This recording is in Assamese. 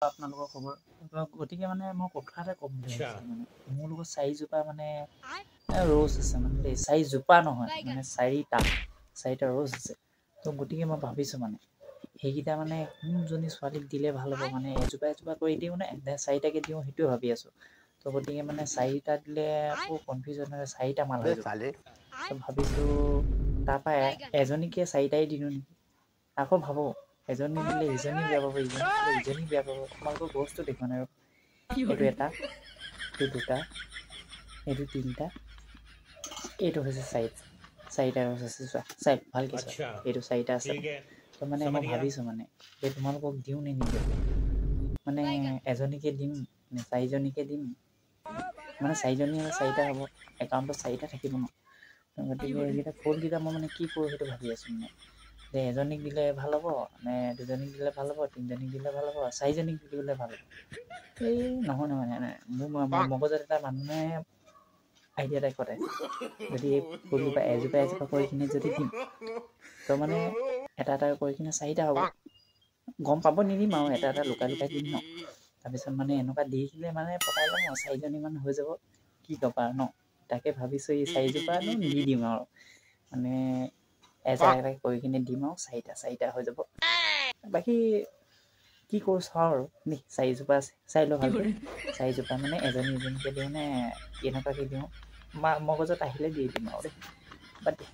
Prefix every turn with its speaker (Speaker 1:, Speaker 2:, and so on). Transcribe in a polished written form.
Speaker 1: আপোনালোকৰ খবৰ গতিকে মানে মই কথা এটা ক'ম বুলি ভাবিছোঁ মানে মোৰ লগত 4জোপা মানে ৰ'জ আছে মানে 4জোপা নহয় মানে 4টা ৰ'জ আছে তো গতিকে মই ভাবিছোঁ মানে সেইকেইটা মানে কোনজনী ছোৱালীক দিলে ভাল হ'ব মানে এজোপা কৰি দিওঁ নে 4টাকে দিওঁ সেইটোৱে ভাবি আছোঁ তো গতিকে মানে 4টা দিলে আকৌ কনফিউজন হয় 4টা মাল হৈ যাব তো ভাবিছোঁ তাৰপৰা এজনীকে 4টাই দিলোঁ নেকি আকৌ ভাবো এজনী দিলে ইজনী বেয়া পাব ইজনী বেয়া পাব তোমালোকৰ বস্তু দেখোন আৰু এইটো এটা এইটো দুটা এইটো 3টা এইটো হৈছে 4টা ৰ'জ আছে চোৱা চাই ভালকৈ চোৱা এইটো 4টা আছে তো মানে মই ভাবিছোঁ মানে যে তোমালোকক দিওঁ নে নিদিওঁ মানে এজনীকে দিম নে 4জনীকে দিম মানে 4জনী হ'লে 4টা হ'ব একাউণ্টত 4টা থাকিব ন গতিকে এইকেইটা ফুলকেইটা মই মানে কি কৰোঁ সেইটো ভাবি আছোঁ মানে যে এজনীক দিলে ভাল হ'ব নে দুজনীক দিলে ভাল হ'ব 3জনীক দিলে ভাল হ'ব 4জনীক দিলে ভাল হ'ব এই নহয় মোৰ মগজত এটা মানুহে আইডিয়া এটা কৰে যদি ফুলজোপা এজোপা কৰি কিনে যদি দিম তো মানে এটা কৰি কিনে 4টা হ'ব গম পাব নিদিম আৰু এটা লুকাই দিম ন তাৰপিছত মানে এনেকুৱা দি দিলে মানে পটাই ল'ম আৰু 4জনীমান হৈ যাব কি ক'বা ন তাকে ভাবিছোঁ এই 4জোপানো দি দিম আৰু মানে এটা কৰি কিনে দিম আৰু 4টা হৈ যাব বাকী কি কৰোঁ চাওঁ আৰু দেই 4জোপা আছে চাই লওঁ ভালকৈ 4জোপা মানে এজনীকে দিওঁ নে এনেকুৱাকৈ দিওঁ মগজত আহিলে দি দিম আৰু দেই বাদ দিয়া